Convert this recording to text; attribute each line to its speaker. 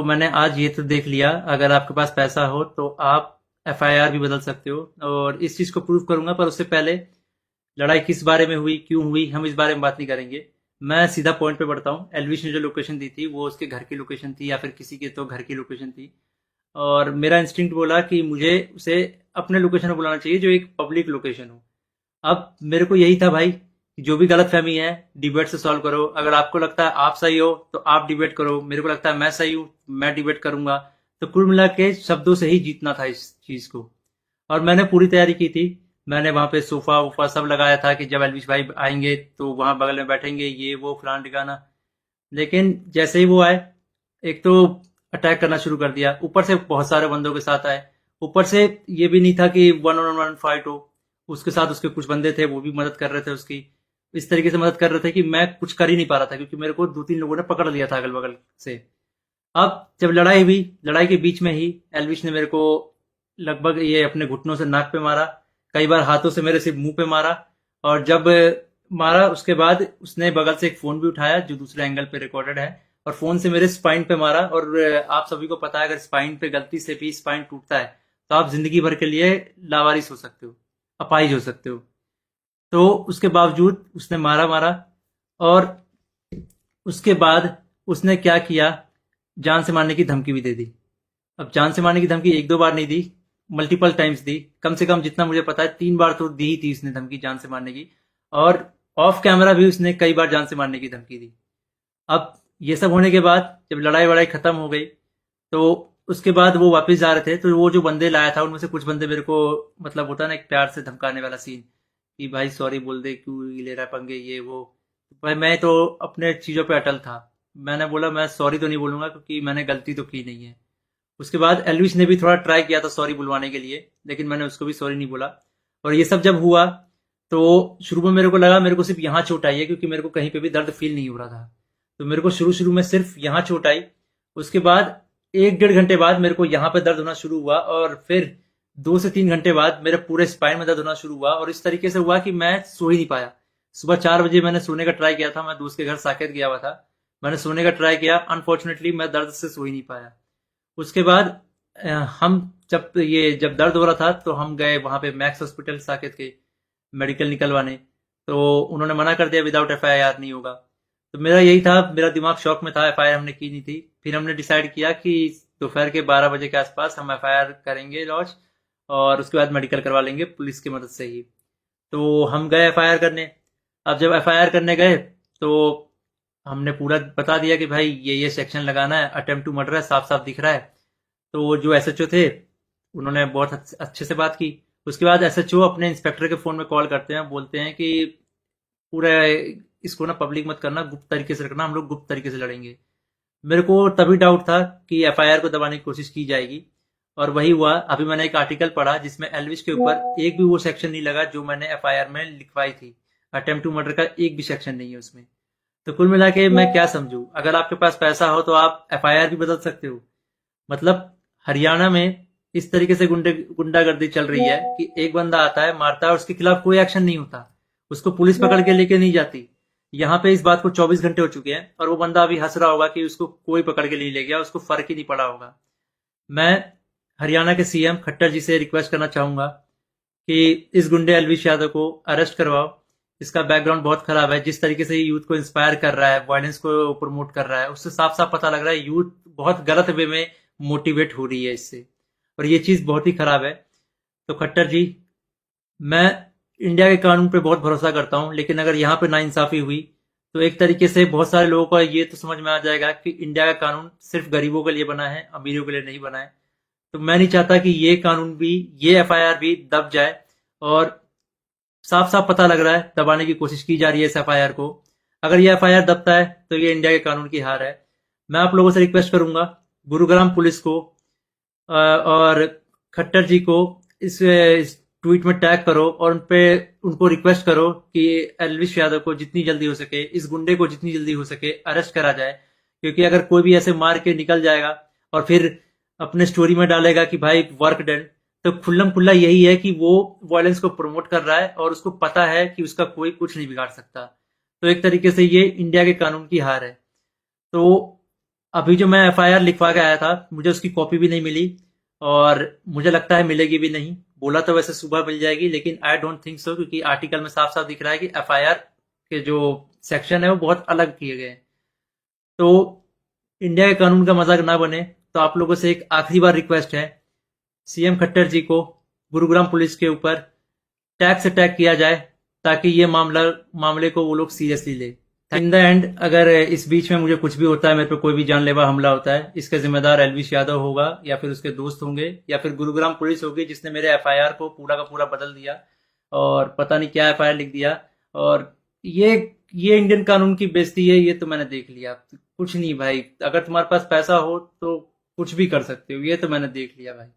Speaker 1: मैंने आज ये तो देख लिया, अगर आपके पास पैसा हो तो आप एफआईआर भी बदल सकते हो, और इस चीज़ को प्रूव करूंगा। पर उससे पहले लड़ाई किस बारे में हुई, क्यों हुई, हम इस बारे में बात नहीं करेंगे। मैं सीधा पॉइंट पे बढ़ता हूँ। एलविश ने जो लोकेशन दी थी वो उसके घर की लोकेशन थी, या फिर किसी के तो घर की लोकेशन थी। और मेरा इंस्टिंक्ट बोला कि मुझे उसे अपने लोकेशन में बुलाना चाहिए, जो एक पब्लिक लोकेशन हो। अब मेरे को यही था भाई कि जो भी गलतफहमी है डिबेट से सॉल्व करो। अगर आपको लगता है आप सही हो तो आप डिबेट करो, मेरे को लगता है मैं सही हूँ, मैं डिबेट करूंगा। तो कुल मिला के शब्दों से ही जीतना था इस चीज को। और मैंने पूरी तैयारी की थी। मैंने वहां पे सोफा वोफा सब लगाया था कि जब एलविश भाई आएंगे तो वहां बगल में बैठेंगे, ये वो फलाना ठिकाना। लेकिन जैसे ही वो आए, एक तो अटैक करना शुरू कर दिया, ऊपर से बहुत सारे बंदों के साथ आए। ऊपर से ये भी नहीं था कि वन ऑन वन फाइट हो, उसके साथ उसके कुछ बंदे थे, वो भी मदद कर रहे थे उसकी। इस तरीके से मदद कर रहे थे कि मैं कुछ कर ही नहीं पा रहा था, क्योंकि मेरे को दो तीन लोगों ने पकड़ लिया था अगल बगल से। अब जब लड़ाई हुई, लड़ाई के बीच में ही एलविश ने मेरे को लगभग ये अपने घुटनों से नाक पे मारा, कई बार हाथों से मेरे सिर्फ मुंह पे मारा। और जब मारा उसके बाद उसने बगल से एक फोन भी उठाया जो दूसरे एंगल पे रिकॉर्डेड है, और फोन से मेरे स्पाइन पे मारा। और आप सभी को पता है अगर स्पाइन पे गलती से भी स्पाइन टूटता है तो आप जिंदगी भर के लिए लावारिस हो सकते हो, अपाहिज हो सकते हो। तो उसके बावजूद उसने मारा मारा। और उसके बाद उसने क्या किया, जान से मारने की धमकी भी दे दी। अब जान से मारने की धमकी एक दो बार नहीं दी, मल्टीपल टाइम्स दी। कम से कम जितना मुझे पता है 3 बार तो दी ही थी उसने धमकी जान से मारने की। और ऑफ कैमरा भी उसने कई बार जान से मारने की धमकी दी। अब ये सब होने के बाद जब लड़ाई वड़ाई खत्म हो गई, तो उसके बाद वो वापस जा रहे थे, तो वो जो बंदे लाया था उनमें से कुछ बंदे मेरे को, मतलब होता है ना एक प्यार से धमकाने वाला सीन, कि भाई सॉरी बोल दे, क्यों ले रहा है पंगे, ये वो। भाई मैं तो अपने चीजों पे अटल था। मैंने बोला मैं सॉरी तो नहीं बोलूंगा, क्योंकि मैंने गलती तो की नहीं है। उसके बाद एलविश ने भी थोड़ा ट्राई किया था सॉरी बुलवाने के लिए, लेकिन मैंने उसको भी सॉरी नहीं बोला। और ये सब जब हुआ तो शुरू में मेरे को लगा मेरे को सिर्फ यहाँ चोट आई है, क्योंकि मेरे को कहीं पे भी दर्द फील नहीं हो रहा था। तो मेरे को शुरू शुरू में सिर्फ यहाँ चोट आई। उसके बाद 1 डेढ़ घंटे बाद मेरे को यहाँ पे दर्द होना शुरू हुआ, और फिर 2 से 3 घंटे बाद मेरे पूरे स्पाइन में दर्द होना शुरू हुआ। और इस तरीके से हुआ कि मैं सो ही नहीं पाया। सुबह 4 बजे मैंने सोने का ट्राई किया था, मैं दोस्त के घर साकेत गया हुआ था। मैंने सोने का ट्राई किया, अनफॉर्चुनेटली मैं दर्द से सो ही नहीं पाया। उसके बाद हम जब दर्द हो रहा था तो हम गए वहां पे मैक्स हॉस्पिटल साकेत के, मेडिकल निकलवाने। तो उन्होंने मना कर दिया, विदाउट एफआईआर नहीं होगा। तो मेरा यही था, मेरा दिमाग शॉक में था, एफआईआर हमने की नहीं थी। फिर हमने डिसाइड किया कि दोपहर के 12 बजे के आसपास हम एफआईआर करेंगे लॉन्च, और उसके बाद मेडिकल करवा लेंगे पुलिस की मदद से ही। तो हम गए एफआईआर करने। अब जब एफआईआर करने गए तो हमने पूरा बता दिया कि भाई ये सेक्शन लगाना है, अटेम्प्ट टू मर्डर है, साफ साफ दिख रहा है। तो वो जो एसएचओ थे उन्होंने बहुत अच्छे से बात की। उसके बाद एसएचओ अपने इंस्पेक्टर के फोन में कॉल करते हैं, बोलते हैं कि पूरा इसको ना पब्लिक मत करना, गुप्त तरीके से रखना, हम लोग गुप्त तरीके से लड़ेंगे। मेरे को तभी डाउट था कि एफआईआर को दबाने की कोशिश की जाएगी, और वही हुआ। अभी मैंने एक आर्टिकल पढ़ा जिसमें एलविश के ऊपर एक भी वो सेक्शन नहीं लगा जो मैंने एफआईआर में लिखवाई थी। अटेम्प्ट टू मर्डर का एक भी सेक्शन नहीं है उसमें। तो कुल मिला के मैं क्या समझू, अगर आपके पास पैसा हो तो आप एफआईआर भी बदल सकते हो। मतलब हरियाणा में इस तरीके से गुंडागर्दी चल रही है कि एक बंदा आता है, मारता है, और उसके खिलाफ कोई एक्शन नहीं होता, उसको पुलिस पकड़ के लेके नहीं जाती। यहाँ पे इस बात को 24 घंटे हो चुके हैं, और वो बंदा अभी हंस रहा होगा कि उसको कोई पकड़ के नहीं ले गया, उसको फर्क ही नहीं पड़ा होगा। मैं हरियाणा के सीएम खट्टर जी से रिक्वेस्ट करना चाहूंगा कि इस गुंडे एलविश यादव को अरेस्ट करवाओ। इसका बैकग्राउंड बहुत खराब है, जिस तरीके से यूथ को इंस्पायर कर रहा है, वायलेंस को प्रमोट कर रहा है, उससे साफ साफ पता लग रहा है यूथ बहुत गलत वे में मोटिवेट हो रही है इससे, और ये चीज बहुत ही खराब है। तो खट्टर जी, मैं इंडिया के कानून पे बहुत भरोसा करता हूँ, लेकिन अगर यहाँ पे नाइंसाफी हुई तो एक तरीके से बहुत सारे लोगों को ये तो समझ में आ जाएगा कि इंडिया का कानून सिर्फ गरीबों के लिए बना है, अमीरों के लिए नहीं बना है। तो मैं नहीं चाहता कि ये कानून भी, ये एफआईआर भी दब जाए। और साफ साफ पता लग रहा है दबाने की कोशिश की जा रही है इस एफआईआर को। अगर ये एफआईआर दबता है तो ये इंडिया के कानून की हार है। मैं आप लोगों से रिक्वेस्ट करूंगा, गुरुग्राम पुलिस को और खट्टर जी को इस ट्वीट में टैग करो, और उनको रिक्वेस्ट करो कि एलविश यादव को जितनी जल्दी हो सके, इस गुंडे को जितनी जल्दी हो सके अरेस्ट करा जाए। क्योंकि अगर कोई भी ऐसे मार के निकल जाएगा और फिर अपने स्टोरी में डालेगा कि भाई वर्क डन, तो खुल्लम खुल्ला यही है कि वो वायलेंस को प्रमोट कर रहा है, और उसको पता है कि उसका कोई कुछ नहीं बिगाड़ सकता। तो एक तरीके से ये इंडिया के कानून की हार है। तो अभी जो मैं एफआईआर लिखवा के आया था, मुझे उसकी कॉपी भी नहीं मिली और मुझे लगता है मिलेगी भी नहीं। बोला तो वैसे सुबह मिल जाएगी, लेकिन आई डोंट थिंक सो, क्योंकि आर्टिकल में साफ साफ दिख रहा है कि एफआईआर के जो सेक्शन है वो बहुत अलग किए गए हैं। तो इंडिया के कानून का मजाक ना बने, तो आप लोगों से एक आखिरी बार रिक्वेस्ट है, सीएम खट्टर जी को गुरुग्राम पुलिस के ऊपर टैक्स अटैक किया जाए, ताकि ये मामले को वो लोग सीरियसली ले। इन द एंड अगर इस बीच में मुझे कुछ भी होता है, मेरे पे कोई भी जानलेवा हमला होता है, इसका जिम्मेदार एलविश यादव होगा, या फिर उसके दोस्त होंगे, या फिर गुरुग्राम पुलिस होगी जिसने मेरे एफआईआर को पूरा का पूरा बदल दिया और पता नहीं क्या एफआईआर लिख दिया। और ये ये इंडियन कानून की बेइज्जती है, ये तो मैंने देख लिया। कुछ नहीं भाई, अगर तुम्हारे पास पैसा हो तो कुछ भी कर सकते हो, ये तो मैंने देख लिया भाई।